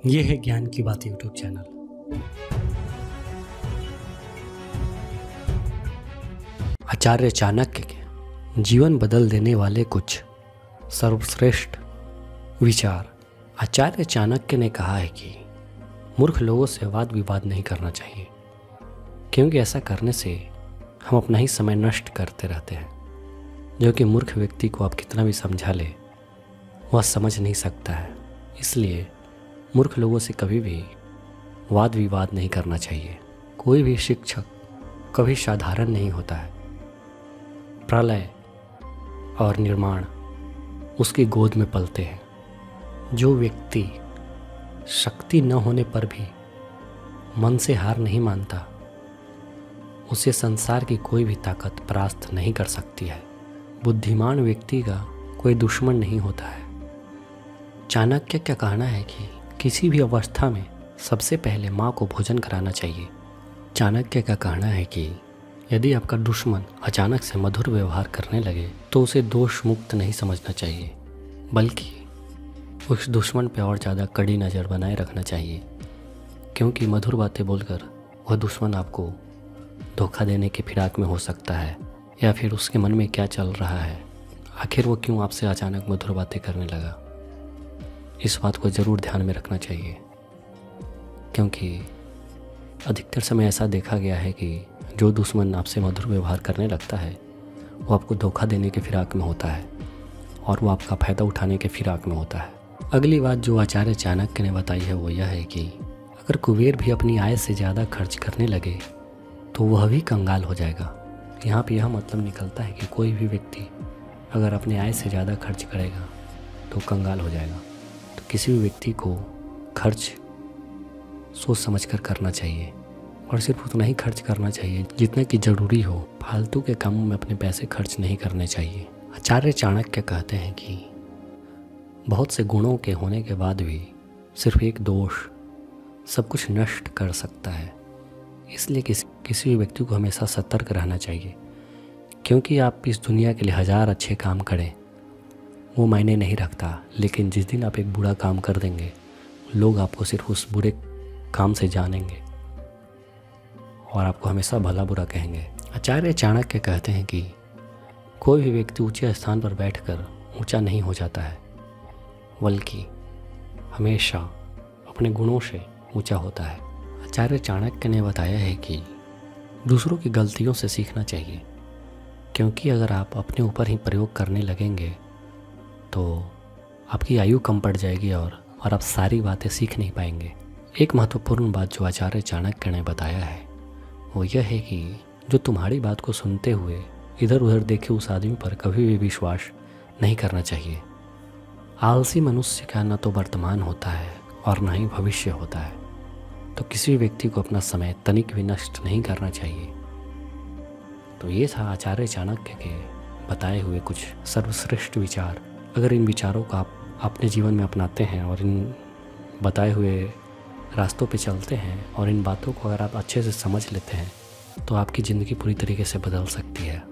ये है ज्ञान की बात यूट्यूब चैनल। आचार्य चाणक्य के जीवन बदल देने वाले कुछ सर्वश्रेष्ठ विचार। आचार्य चाणक्य ने कहा है कि मूर्ख लोगों से वाद विवाद नहीं करना चाहिए, क्योंकि ऐसा करने से हम अपना ही समय नष्ट करते रहते हैं। जो कि मूर्ख व्यक्ति को आप कितना भी समझा ले, वह समझ नहीं सकता है। इसलिए मूर्ख लोगों से कभी भी वाद विवाद नहीं करना चाहिए। कोई भी शिक्षक कभी साधारण नहीं होता है। प्रलय और निर्माण उसकी गोद में पलते हैं। जो व्यक्ति शक्ति न होने पर भी मन से हार नहीं मानता, उसे संसार की कोई भी ताकत परास्त नहीं कर सकती है। बुद्धिमान व्यक्ति का कोई दुश्मन नहीं होता है। चाणक्य का कहना है कि किसी भी अवस्था में सबसे पहले माँ को भोजन कराना चाहिए। चाणक्य का कहना है कि यदि आपका दुश्मन अचानक से मधुर व्यवहार करने लगे तो उसे दोष मुक्त नहीं समझना चाहिए, बल्कि उस दुश्मन पर और ज़्यादा कड़ी नज़र बनाए रखना चाहिए, क्योंकि मधुर बातें बोलकर वह दुश्मन आपको धोखा देने के फिराक में हो सकता है, या फिर उसके मन में क्या चल रहा है, आखिर वो क्यों आपसे अचानक मधुर बातें करने लगा। इस बात को ज़रूर ध्यान में रखना चाहिए, क्योंकि अधिकतर समय ऐसा देखा गया है कि जो दुश्मन आपसे मधुर व्यवहार करने लगता है वो आपको धोखा देने के फिराक में होता है, और वो आपका फ़ायदा उठाने के फिराक में होता है। अगली बात जो आचार्य चाणक्य ने बताई है वो यह है कि अगर कुबेर भी अपनी आय से ज़्यादा खर्च करने लगे तो वह भी कंगाल हो जाएगा। यहाँ पे यह मतलब निकलता है कि कोई भी व्यक्ति अगर अपने आय से ज़्यादा खर्च करेगा तो कंगाल हो जाएगा। तो किसी भी व्यक्ति को खर्च सोच समझ कर करना चाहिए, और सिर्फ उतना ही खर्च करना चाहिए जितना कि ज़रूरी हो। फालतू के कामों में अपने पैसे खर्च नहीं करने चाहिए। आचार्य चाणक्य कहते हैं कि बहुत से गुणों के होने के बाद भी सिर्फ एक दोष सब कुछ नष्ट कर सकता है। इसलिए किसी भी व्यक्ति को हमेशा सतर्क रहना चाहिए, क्योंकि आप इस दुनिया के लिए 1000 अच्छे काम करें वो मायने नहीं रखता, लेकिन जिस दिन आप एक बुरा काम कर देंगे लोग आपको सिर्फ उस बुरे काम से जानेंगे और आपको हमेशा भला बुरा कहेंगे। आचार्य चाणक्य कहते हैं कि कोई भी व्यक्ति ऊंचे स्थान पर बैठकर ऊंचा नहीं हो जाता है, बल्कि हमेशा अपने गुणों से ऊंचा होता है। आचार्य चाणक्य ने बताया है कि दूसरों की गलतियों से सीखना चाहिए, क्योंकि अगर आप अपने ऊपर ही प्रयोग करने लगेंगे तो आपकी आयु कम पड़ जाएगी और आप सारी बातें सीख नहीं पाएंगे। एक महत्वपूर्ण बात जो आचार्य चाणक्य ने बताया है वो यह है कि जो तुम्हारी बात को सुनते हुए इधर उधर देखे उस आदमी पर कभी भी विश्वास नहीं करना चाहिए। आलसी मनुष्य का न तो वर्तमान होता है और न ही भविष्य होता है, तो किसी भी व्यक्ति को अपना समय तनिक भी नष्ट नहीं करना चाहिए। तो ये था आचार्य चाणक्य के बताए हुए कुछ सर्वश्रेष्ठ विचार। अगर इन विचारों को आप अपने जीवन में अपनाते हैं और इन बताए हुए रास्तों पे चलते हैं और इन बातों को अगर आप अच्छे से समझ लेते हैं तो आपकी ज़िंदगी पूरी तरीके से बदल सकती है।